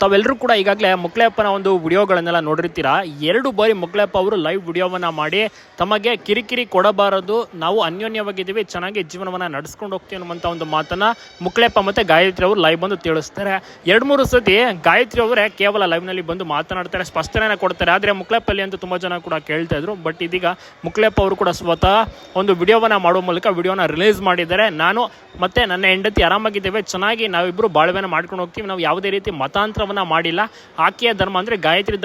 ತಾವೆಲ್ಲರೂ ಕೂಡ ಈಗಾಗಲೇ ಮುಕ್ಳೆಪ್ಪನ ಒಂದು ವಿಡಿಯೋಗಳನ್ನೆಲ್ಲ ನೋಡಿರ್ತೀರಾ. 2 ಬಾರಿ ಮುಕ್ಳೆಪ್ಪ ಅವರು ಲೈವ್ ವಿಡಿಯೋವನ್ನು ಮಾಡಿ ತಮಗೆ ಕಿರಿಕಿರಿ ಕೊಡಬಾರದು, ನಾವು ಅನ್ಯೋನ್ಯವಾಗಿದ್ದೀವಿ, ಚೆನ್ನಾಗಿ ಜೀವನವನ್ನು ನಡೆಸ್ಕೊಂಡು ಹೋಗ್ತೀವಿ ಅನ್ನುವಂಥ ಒಂದು ಮಾತನ್ನು ಮುಕ್ಳೆಪ್ಪ ಮತ್ತು ಗಾಯತ್ರಿ ಅವರು ಲೈವ್ ಬಂದು ತಿಳಿಸ್ತಾರೆ. 2-3 ಸತಿ ಗಾಯತ್ರಿ ಅವರೇ ಕೇವಲ ಲೈವ್ನಲ್ಲಿ ಬಂದು ಮಾತನಾಡ್ತಾರೆ, ಸ್ಪಷ್ಟನೆಯನ್ನು ಕೊಡ್ತಾರೆ. ಆದರೆ ಮುಕ್ಳೆಪ್ಪಲ್ಲಿ ಅಂತ ತುಂಬ ಜನ ಕೂಡ ಕೇಳ್ತಾ ಇದ್ರು. ಬಟ್ ಇದೀಗ ಮುಕ್ಳೆಪ್ಪ ಅವರು ಕೂಡ ಸ್ವತಃ ಒಂದು ವಿಡಿಯೋವನ್ನು ಮಾಡುವ ಮೂಲಕ ವಿಡಿಯೋನ ರಿಲೀಸ್ ಮಾಡಿದ್ದಾರೆ. ನಾನು ಮತ್ತು ನನ್ನ ಹೆಂಡತಿ ಆರಾಮಾಗಿದ್ದೇವೆ, ಚೆನ್ನಾಗಿ ನಾವಿಬ್ಬರು ಬಾಳ್ವೆನ ಮಾಡ್ಕೊಂಡು ಹೋಗ್ತೀವಿ, ನಾವು ಯಾವುದೇ ರೀತಿ ಮತಾಂತರವನ್ನು ಮಾಡಿಲ್ಲ. ಆಕೆಯ ಧರ್ಮ ಅಂದರೆ ಗಾಯತ್ರಿ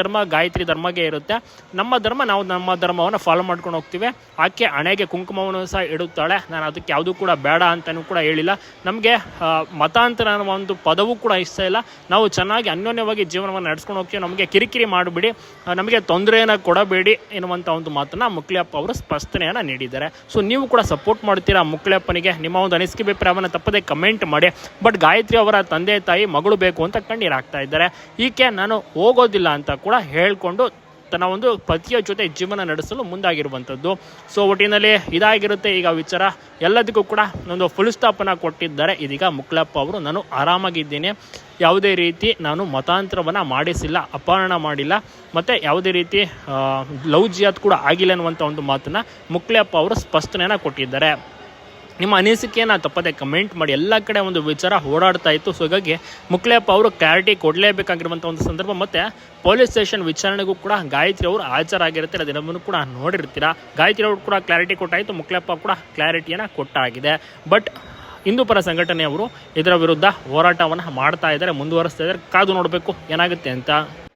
ಧರ್ಮಕ್ಕೆ ಇರುತ್ತೆ. ನಮ್ಮ ಧರ್ಮ, ನಾವು ನಮ್ಮ ಧರ್ಮವನ್ನು ಫಾಲೋ ಮಾಡ್ಕೊಂಡು ಹೋಗ್ತೀವಿ. ಆಕೆ ಹಣೆಗೆ ಕುಂಕುಮವನ್ನು ಸಹ ಇಡುತ್ತಾಳೆ. ನಾನು ಅದಕ್ಕೆ ಯಾವುದೂ ಕೂಡ ಬೇಡ ಅಂತಲೂ ಕೂಡ ಹೇಳಿಲ್ಲ. ನಮಗೆ ಮತಾಂತರ ಅನ್ನೋ ಒಂದು ಪದವೂ ಕೂಡ ಇಷ್ಟ ಇಲ್ಲ. ನಾವು ಚೆನ್ನಾಗಿ ಅನ್ಯೋನ್ಯವಾಗಿ ಜೀವನವನ್ನು ನಡೆಸ್ಕೊಂಡು ಹೋಗ್ತೀವಿ, ನಮಗೆ ಕಿರಿಕಿರಿ ಮಾಡಿಬಿಡಿ, ನಮಗೆ ತೊಂದರೆಯನ್ನು ಕೊಡಬೇಡಿ ಎನ್ನುವಂಥ ಒಂದು ಮಾತನ್ನು ಮುಕ್ಳೆಪ್ಪ ಅವರು ಸ್ಪಷ್ಟನೆಯನ್ನು ನೀಡಿದ್ದಾರೆ. ಸೊ ನೀವು ಕೂಡ ಸಪೋರ್ಟ್ ಮಾಡ್ತೀರಾ ಮುಕ್ಳೆಪ್ಪನಿಗೆ? ನಿಮ್ಮ ಒಂದು ಅನಿಸಿಕೆ ಅಭಿಪ್ರಾಯವನ್ನು ತಪ್ಪದೆ ಕಮೆಂಟ್ ಮಾಡಿ. ಬಟ್ ಗಾಯತ್ರಿ ಅವರ ತಂದೆ ತಾಯಿ ಮಗಳು ಬೇಕು ಅಂತ ಕಣ್ಣೀರಾಗ್ತಾ ಇದ್ದಾರೆ. ಈಕೆ ನಾನು ಹೋಗೋದಿಲ್ಲ ಅಂತ ಕೂಡ ಹೇಳ್ಕೊಂಡು ತನ್ನ ಒಂದು ಪತಿಯ ಜೊತೆ ಜೀವನ ನಡೆಸಲು ಮುಂದಾಗಿರುವಂಥದ್ದು. ಸೊ ಒಟ್ಟಿನಲ್ಲಿ ಇದಾಗಿರುತ್ತೆ ಈಗ ವಿಚಾರ. ಎಲ್ಲದಕ್ಕೂ ಕೂಡ ಒಂದು ಫುಲ್ ಸ್ಟಾಪನ್ನು ಕೊಟ್ಟಿದ್ದಾರೆ ಇದೀಗ ಮುಕ್ಳೆಪ್ಪ ಅವರು. ನಾನು ಆರಾಮಾಗಿದ್ದೀನಿ, ಯಾವುದೇ ರೀತಿ ನಾನು ಮತಾಂತರವನ್ನು ಮಾಡಿಸಿಲ್ಲ, ಅಪಹರಣ ಮಾಡಿಲ್ಲ, ಮತ್ತು ಯಾವುದೇ ರೀತಿ ಲವ್ ಜಿಯಾದ್ ಕೂಡ ಆಗಿಲ್ಲ ಅನ್ನುವಂಥ ಒಂದು ಮಾತನ್ನು ಮುಕ್ಳೆಪ್ಪ ಅವರು ಸ್ಪಷ್ಟನೆಯನ್ನು ಕೊಟ್ಟಿದ್ದಾರೆ. ನಿಮ್ಮ ಅನಿಸಿಕೆಯನ್ನು ತಪ್ಪದೆ ಕಮೆಂಟ್ ಮಾಡಿ. ಎಲ್ಲ ಕಡೆ ಒಂದು ವಿಚಾರ ಓಡಾಡ್ತಾ ಇತ್ತು. ಸೊ ಹಾಗಾಗಿ ಮುಕ್ಳೆಪ್ಪ ಅವರು ಕ್ಲಾರಿಟಿ ಕೊಡಲೇಬೇಕಾಗಿರುವಂಥ ಒಂದು ಸಂದರ್ಭ. ಮತ್ತು ಪೊಲೀಸ್ ಸ್ಟೇಷನ್ ವಿಚಾರಣೆಗೂ ಕೂಡ ಗಾಯತ್ರಿ ಅವರು ಹಾಜರಾಗಿರ್ತಾರೆ, ಅದನ್ನು ಕೂಡ ನೋಡಿರ್ತೀರಾ. ಗಾಯತ್ರಿ ಅವರು ಕೂಡ ಕ್ಲಾರಿಟಿ ಕೊಟ್ಟಾಯಿತು, ಮುಕ್ಳೆಪ್ಪ ಕೂಡ ಕ್ಲಾರಿಟಿಯನ್ನು ಕೊಟ್ಟಾಗಿದೆ. ಬಟ್ ಹಿಂದೂಪರ ಸಂಘಟನೆಯವರು ಇದರ ವಿರುದ್ಧ ಹೋರಾಟವನ್ನು ಮಾಡ್ತಾ ಇದ್ದಾರೆ, ಮುಂದುವರಿಸ್ತಾ ಇದ್ದಾರೆ. ಕಾದು ನೋಡಬೇಕು ಏನಾಗುತ್ತೆ ಅಂತ.